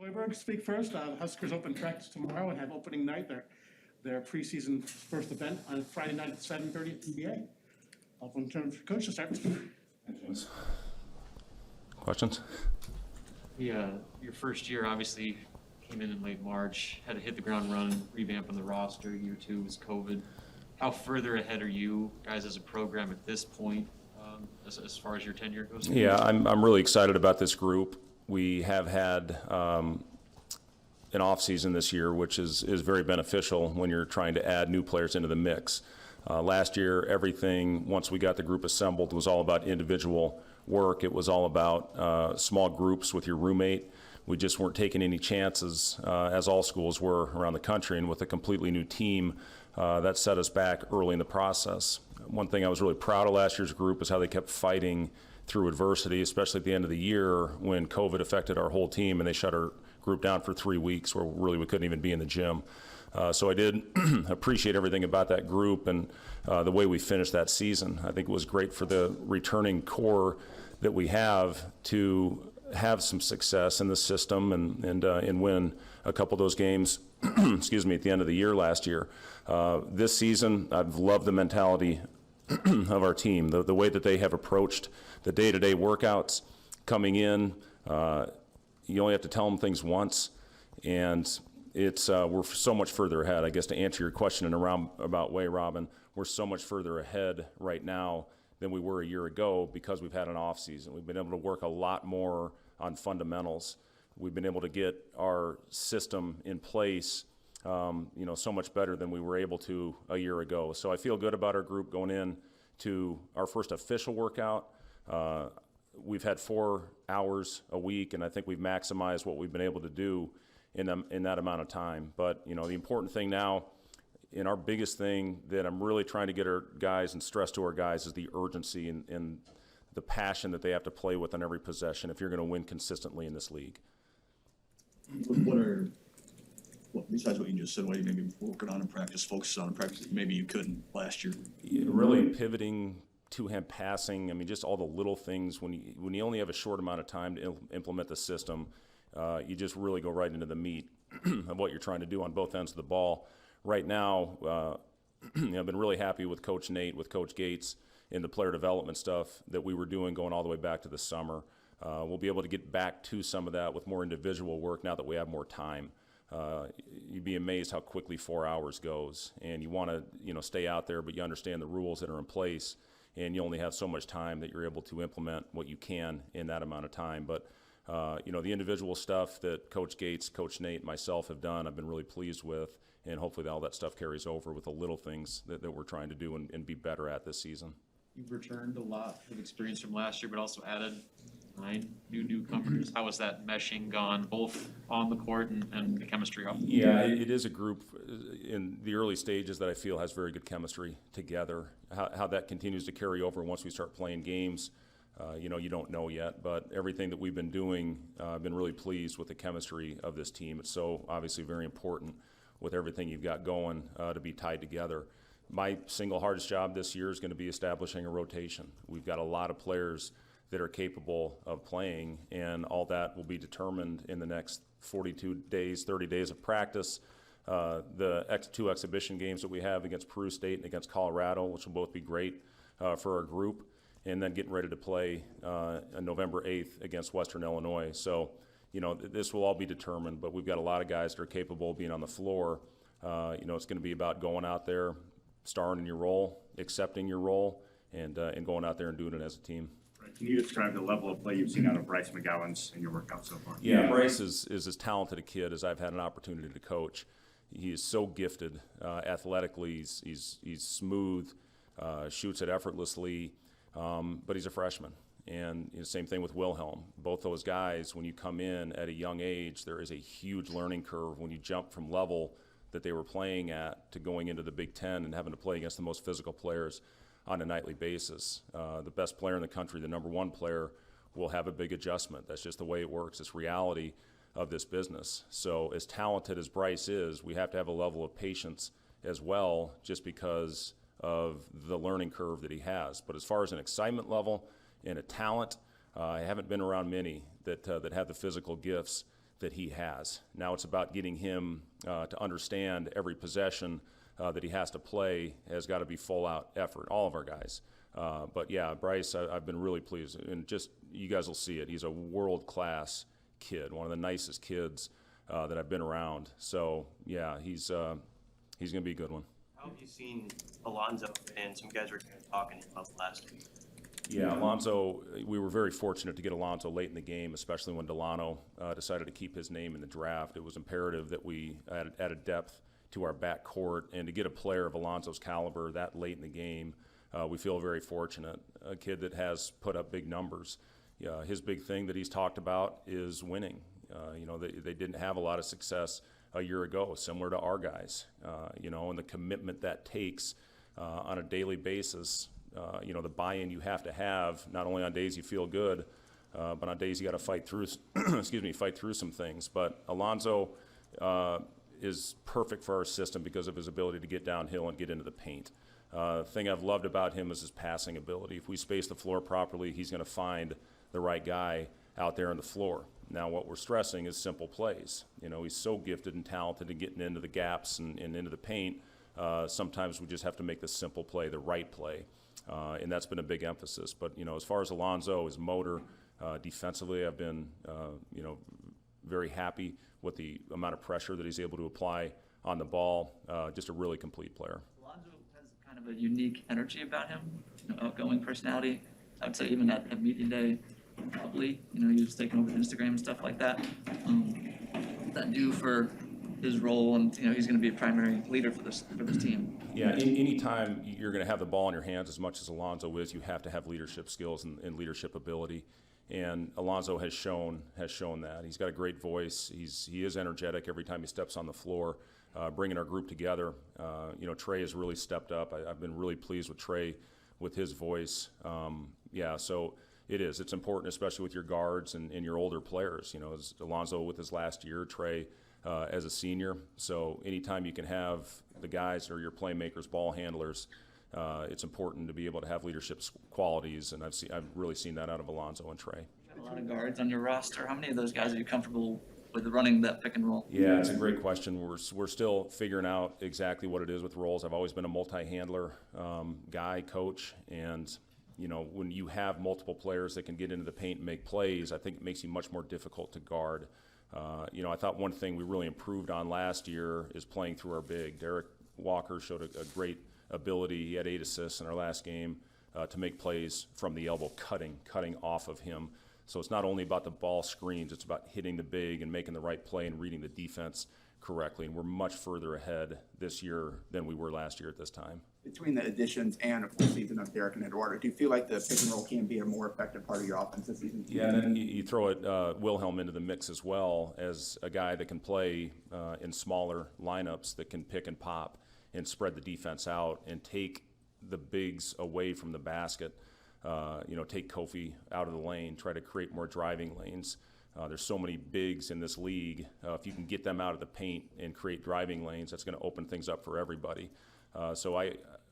Hoiberg, speak first. Huskers open practice tomorrow and have opening night, their preseason first event on Friday night at 7:30 at PBA. I'll turn for Coach to start. Questions? Your first year obviously came in late March, had to hit the ground running, revamp on the roster. Year two was COVID. How further ahead are you guys as a program at this point, as far as your tenure goes? Yeah, I'm really excited about this group. We have had an offseason this year, which is very beneficial when you're trying to add new players into the mix. Last year, everything, once we got the group assembled, was all about individual work. It was all about small groups with your roommate. We just weren't taking any chances, as all schools were around the country, and with a completely new team, that set us back early in the process. One thing I was really proud of last year's group is how they kept fighting through adversity, especially at the end of the year when COVID affected our whole team and they shut our group down for 3 weeks where really we couldn't even be in the gym. So I did appreciate everything about that group and the way we finished that season. I think it was great for the returning core that we have to have some success in the system and win a couple of those games, excuse me, at the end of the year last year. This season, I've loved the mentality of our team, the way that they have approached the day-to-day workouts coming in. You only have to tell them things once, and it's we're so much further ahead. I guess to answer your question in a roundabout way, Robin, we're so much further ahead right now than we were a year ago because we've had an off season. We've been able to work a lot more on fundamentals. We've been able to get our system in place, so much better than we were able to a year ago. So I feel good about our group going in to our first official workout. We've had 4 hours a week, and I think we've maximized what we've been able to do in that amount of time. But, the important thing now, and our biggest thing that I'm really trying to get our guys and stress to our guys is the urgency and the passion that they have to play with on every possession if you're going to win consistently in this league. Besides what you just said, what are you maybe working on in practice, focusing on in practice that maybe you couldn't last year? Really pivoting, two-hand passing, just all the little things. When you only have a short amount of time to implement the system, you just really go right into the meat of what you're trying to do on both ends of the ball. Right now, I've been really happy with Coach Nate, with Coach Gates, in the player development stuff that we were doing going all the way back to the summer. We'll be able to get back to some of that with more individual work now that we have more time. You'd be amazed how quickly 4 hours goes, and you want to stay out there, but you understand the rules that are in place, and you only have so much time that you're able to implement what you can in that amount of time. But the individual stuff that Coach Gates, Coach Nate, myself have done, I've been really pleased with, and hopefully all that stuff carries over with the little things that we're trying to do and be better at this season. You've returned a lot of experience from last year, but also added 9 newcomers. How has that meshing gone, both on the court and the chemistry off? Yeah, it is a group in the early stages that I feel has very good chemistry together. How that continues to carry over once we start playing games, you don't know yet. But everything that we've been doing, I've been really pleased with the chemistry of this team. It's so obviously very important with everything you've got going to be tied together. My single hardest job this year is going to be establishing a rotation. We've got a lot of players that are capable of playing, and all that will be determined in the next 42 days, 30 days of practice. The 2 exhibition games that we have against Peru State and against Colorado, which will both be great for our group, and then getting ready to play on November 8th against Western Illinois. So, this will all be determined, but we've got a lot of guys that are capable of being on the floor. It's going to be about going out there, starring in your role, accepting your role, and going out there and doing it as a team. Can you describe the level of play you've seen out of Bryce McGowan's in your workout so far? Yeah, Bryce is as talented a kid as I've had an opportunity to coach. He is so gifted athletically. He's smooth, shoots it effortlessly, but he's a freshman. And same thing with Wilhelm. Both those guys, when you come in at a young age, there is a huge learning curve when you jump from level that they were playing at to going into the Big Ten and having to play against the most physical players on a nightly basis. The best player in the country, the number 1 player, will have a big adjustment. That's just the way it works. It's reality of this business. So as talented as Bryce is, we have to have a level of patience as well, just because of the learning curve that he has. But as far as an excitement level and a talent, I haven't been around many that have the physical gifts that he has. Now it's about getting him to understand every possession that he has to play has got to be full out effort, all of our guys. But yeah, Bryce, I've been really pleased, and just you guys will see it. He's a world-class kid, one of the nicest kids that I've been around. So yeah, he's going to be a good one. How have you seen Alonzo and some guys were kind of talking about the last week? Yeah, Alonzo, we were very fortunate to get Alonzo late in the game, especially when Delano decided to keep his name in the draft. It was imperative that we added depth to our back court, and to get a player of Alonzo's caliber that late in the game, we feel very fortunate. A kid that has put up big numbers. His big thing that he's talked about is winning. They didn't have a lot of success a year ago, similar to our guys, and the commitment that takes on a daily basis. The buy-in you have to have, not only on days you feel good, but on days you got to fight through, fight through some things. But Alonzo is perfect for our system because of his ability to get downhill and get into the paint. The thing I've loved about him is his passing ability. If we space the floor properly, he's going to find the right guy out there on the floor. Now, what we're stressing is simple plays. He's so gifted and talented in getting into the gaps and into the paint. Sometimes we just have to make the simple play, the right play. And that's been a big emphasis. But, as far as Alonzo, his motor, defensively, I've been, very happy with the amount of pressure that he's able to apply on the ball. Just a really complete player. Alonzo has kind of a unique energy about him, outgoing personality. I would say even at media day, probably, he was taking over Instagram and stuff like that. That due for his role, and he's going to be a primary leader for this team. Yeah, anytime you're going to have the ball in your hands as much as Alonzo is, you have to have leadership skills and leadership ability. And Alonzo has shown that. He's got a great voice. He is energetic every time he steps on the floor, bringing our group together. Trey has really stepped up. I've been really pleased with Trey, with his voice. So it is. It's important, especially with your guards and your older players. As Alonzo with his last year, Trey as a senior. So anytime you can have the guys or your playmakers, ball handlers, it's important to be able to have leadership qualities, and I've really seen that out of Alonzo and Trey. You have a lot of guards on your roster. How many of those guys are you comfortable with running that pick and roll? Yeah, it's a great question. We're still figuring out exactly what it is with roles. I've always been a multi-handler guy, coach, and when you have multiple players that can get into the paint and make plays, I think it makes you much more difficult to guard. I thought one thing we really improved on last year is playing through our big. Derek Walker showed a great ability. He had 8 assists in our last game to make plays from the elbow, cutting off of him. So it's not only about the ball screens, it's about hitting the big and making the right play and reading the defense correctly. And we're much further ahead this year than we were last year at this time. Between the additions and a full season of Derek and Eduardo, do you feel like the pick and roll can be a more effective part of your offense this season? Yeah, and then you throw Wilhelm into the mix as well as a guy that can play in smaller lineups that can pick and pop and spread the defense out and take the bigs away from the basket. Take Kofi out of the lane, try to create more driving lanes. There's so many bigs in this league. If you can get them out of the paint and create driving lanes, that's going to open things up for everybody.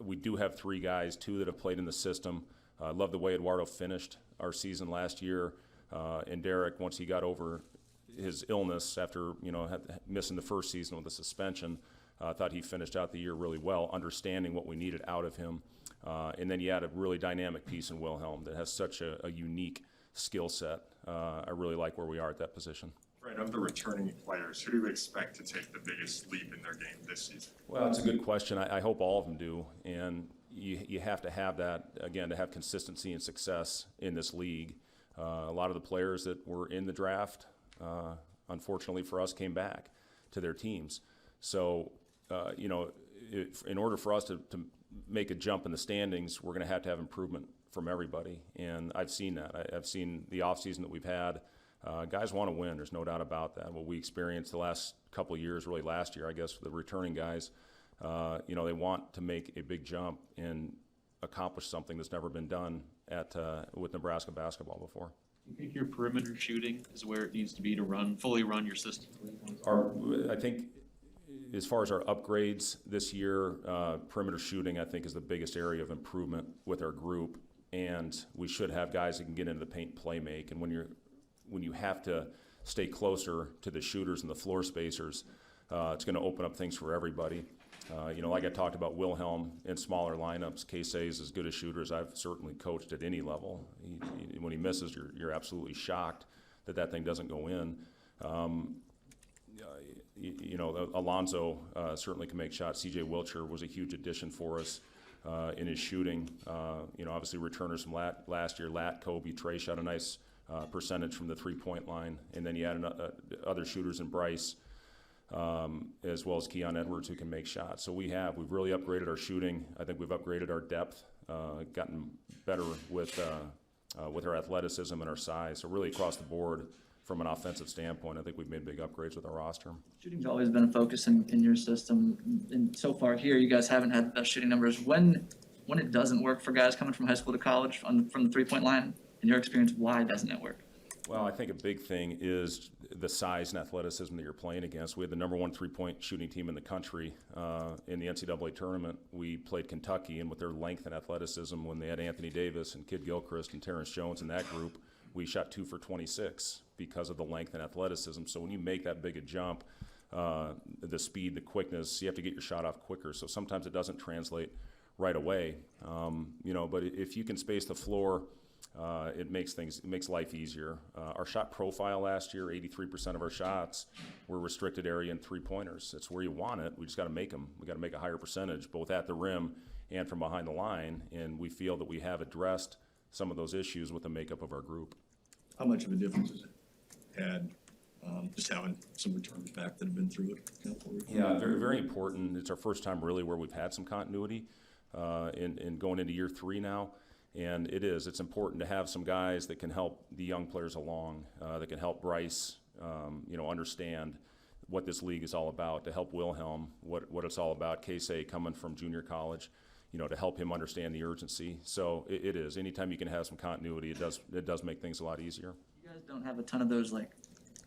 We do have 3 guys, 2 that have played in the system. I love the way Eduardo finished our season last year. And Derek, once he got over his illness after missing the first season with a suspension, I thought he finished out the year really well, understanding what we needed out of him. And then you add a really dynamic piece in Wilhelm that has such a unique skill set. I really like where we are at that position. Right, of the returning players, who do you expect to take the biggest leap in their game this season? Well, that's a good question. I hope all of them do. And you have to have that, again, to have consistency and success in this league. A lot of the players that were in the draft, unfortunately for us, came back to their teams. So, in order for us to make a jump in the standings, we're going to have improvement from everybody. And I've seen that. I've seen the offseason that we've had. Guys want to win. There's no doubt about that. What we experienced the last couple of years, really last year, I guess, with the returning guys, they want to make a big jump and accomplish something that's never been done with Nebraska basketball before. Do you think your perimeter shooting is where it needs to be to fully run your system? I think as far as our upgrades this year, perimeter shooting, I think, is the biggest area of improvement with our group. And we should have guys that can get into the paint and play make. And when you have to stay closer to the shooters and the floor spacers, it's going to open up things for everybody. Like I talked about Wilhelm in smaller lineups, Casey is as good a shooter as I've certainly coached at any level. When he misses, you're absolutely shocked that thing doesn't go in. Alonzo certainly can make shots. C.J. Wilcher was a huge addition for us in his shooting. Obviously returners from last year, Kobe, Trey shot a nice percentage from the three-point line. And then you add other shooters in Bryce, as well as Keon Edwards, who can make shots. So we've really upgraded our shooting. I think we've upgraded our depth, gotten better with our athleticism and our size. So really across the board, from an offensive standpoint, I think we've made big upgrades with our roster. Shooting's always been a focus in your system, and so far here, you guys haven't had the best shooting numbers. When it doesn't work for guys coming from high school to college from the three-point line, in your experience, why doesn't it work? Well, I think a big thing is the size and athleticism that you're playing against. We had the #1 three-point shooting team in the country in the NCAA tournament. We played Kentucky, and with their length and athleticism, when they had Anthony Davis and Kid Gilchrist and Terrence Jones in that group, we shot 2 for 26 because of the length and athleticism. So when you make that big a jump, the speed, the quickness, you have to get your shot off quicker. So sometimes it doesn't translate right away. But if you can space the floor, it makes life easier. Our shot profile last year, 83% of our shots were restricted area and three-pointers. It's where you want it. We just got to make them. We got to make a higher percentage, both at the rim and from behind the line. And we feel that we have addressed some of those issues with the makeup of our group. How much of a difference has it had, just having some returners back that have been through it? Yeah, very, very important. It's our first time really where we've had some continuity in going into year 3 now. And it's important to have some guys that can help the young players along, that can help Bryce, understand what this league is all about, to help Wilhelm, what it's all about. Casey coming from junior college, to help him understand the urgency. So it is. Anytime you can have some continuity, it does make things a lot easier. You guys don't have a ton of those like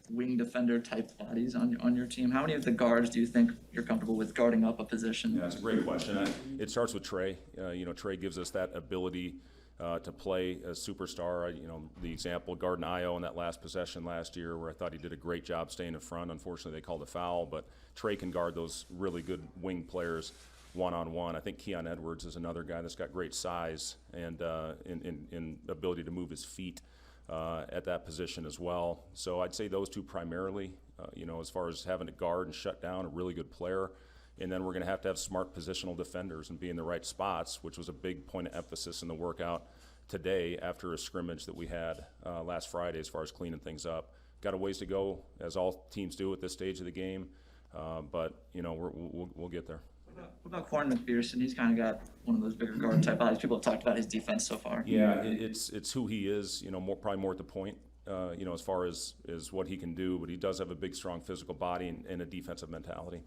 wing defender type bodies on your team. How many of the guards do you think you're comfortable with guarding up a position? Yeah, that's a great question. It starts with Trey. Trey gives us that ability to play a superstar. The example, guarding Io in that last possession last year, where I thought he did a great job staying in front. Unfortunately, they called a foul, but Trey can guard those really good wing players one-on-one. I think Keon Edwards is another guy that's got great size and in ability to move his feet at that position as well. So I'd say those two primarily, as far as having to guard and shut down a really good player. And then we're going to have smart positional defenders and be in the right spots, which was a big point of emphasis in the workout today after a scrimmage that we had last Friday as far as cleaning things up. Got a ways to go, as all teams do at this stage of the game, but we'll get there. What about Corn McPherson? He's kind of got one of those bigger guard type bodies. People have talked about his defense so far. Yeah, it's who he is. Probably more at the point. As far as what he can do, but he does have a big, strong physical body and a defensive mentality.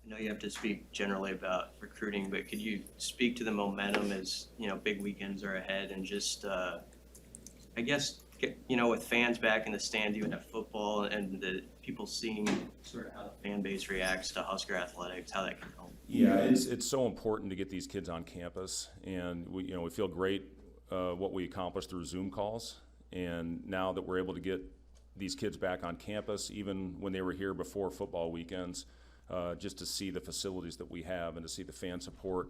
I know you have to speak generally about recruiting, but could you speak to the momentum as, big weekends are ahead and just, I guess, with fans back in the stands, even at football, and the people seeing sort of how the fan base reacts to Husker athletics, how that can help? Yeah, it's so important to get these kids on campus, and we feel great what we accomplished through Zoom calls, and now that we're able to get these kids back on campus, even when they were here before football weekends, just to see the facilities that we have and to see the fan support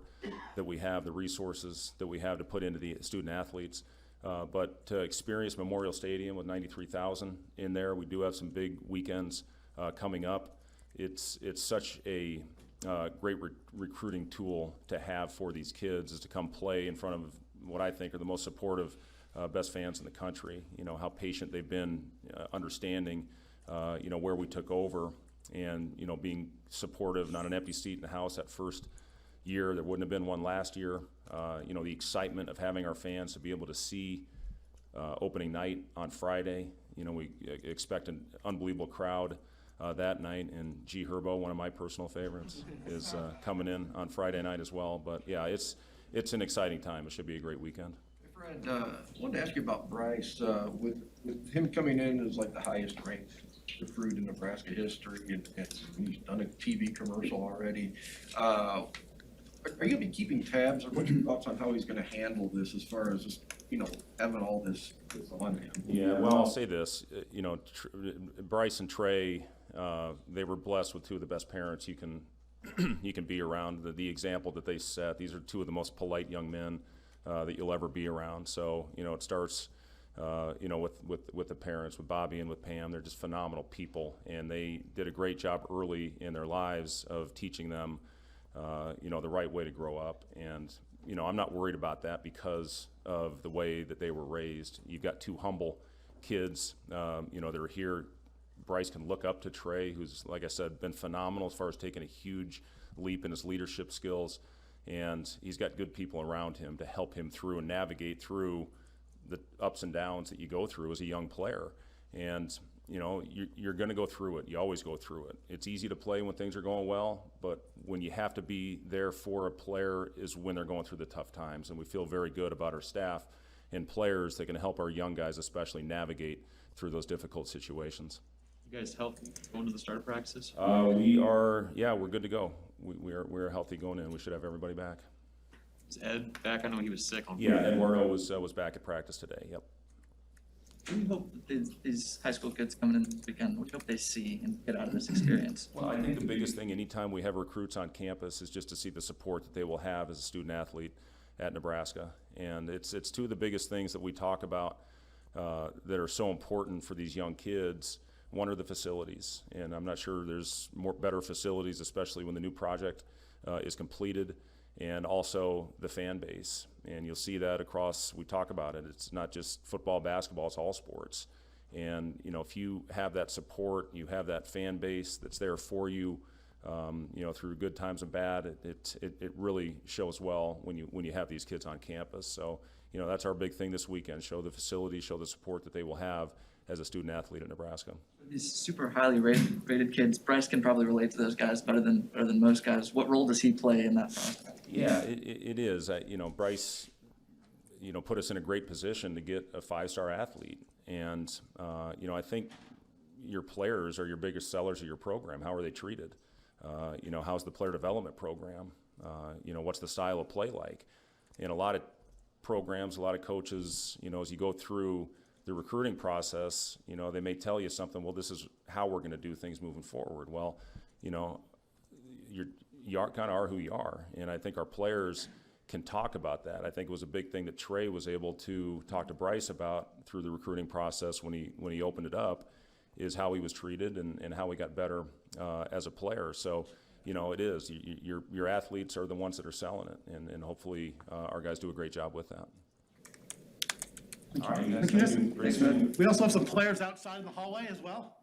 that we have, the resources that we have to put into the student athletes. But to experience Memorial Stadium with 93,000 in there, we do have some big weekends coming up. It's such a great recruiting tool to have for these kids, is to come play in front of what I think are the most supportive, best fans in the country. How patient they've been, understanding, where we took over, and being supportive, not an empty seat in the house that first year. There wouldn't have been one last year. The excitement of having our fans to be able to see opening night on Friday. We expect an unbelievable crowd that night, and G. Herbo, one of my personal favorites, is coming in on Friday night as well. But yeah, it's an exciting time. It should be a great weekend. Fred, I wanted to ask you about Bryce. With him coming in as like the highest ranked recruit in Nebraska history, and he's done a TV commercial already. Are you going to be keeping tabs, or what's your thoughts on how he's going to handle this as far as just, having all this on him. Yeah, well, I'll say this, Bryce and Trey, they were blessed with two of the best parents you can you can be around. The example that they set, these are two of the most polite young men that you'll ever be around. So, it starts, with the parents, with Bobby and with Pam. They're just phenomenal people, and they did a great job early in their lives of teaching them, the right way to grow up. And, I'm not worried about that because of the way that they were raised. You've got two humble kids, they're here. Bryce can look up to Trey, who's, like I said, been phenomenal as far as taking a huge leap in his leadership skills. And he's got good people around him to help him through and navigate through the ups and downs that you go through as a young player. And, you're going to go through it. You always go through it. It's easy to play when things are going well, but when you have to be there for a player is when they're going through the tough times. And we feel very good about our staff and players that can help our young guys especially navigate through those difficult situations. You guys healthy going to the start practices? We're good to go. We're healthy going in. We should have everybody back. Is Ed back? I know he was sick on. Yeah, Eduardo was back at practice today. Yep. What do you hope that these high school kids coming in this weekend, what do you hope they see and get out of this experience? Well, I think the biggest thing anytime we have recruits on campus is just to see the support that they will have as a student athlete at Nebraska. And it's two of the biggest things that we talk about that are so important for these young kids. One are the facilities, and I'm not sure there's better facilities, especially when the new project is completed, and also the fan base. And you'll see that across, we talk about it, it's not just football, basketball, it's all sports. And, if you have that support, you have that fan base that's there for you, through good times and bad, it really shows well when you have these kids on campus. So, that's our big thing this weekend, show the facilities, show the support that they will have as a student athlete at Nebraska. These super highly rated kids, Bryce can probably relate to those guys better than most guys. What role does he play in that process? Yeah, it is. Bryce, put us in a great position to get a 5-star athlete. And, I think your players are your biggest sellers of your program. How are they treated? How's the player development program? What's the style of play like? And a lot of programs, a lot of coaches, as you go through the recruiting process, they may tell you something, well, this is how we're going to do things moving forward. Well, you kind of are who you are. And I think our players can talk about that. I think it was a big thing that Trey was able to talk to Bryce about through the recruiting process when he opened it up, is how he was treated and how he got better as a player. So, it is. Your athletes are the ones that are selling it, and hopefully our guys do a great job with that. Thank you. We also have some players outside in the hallway as well.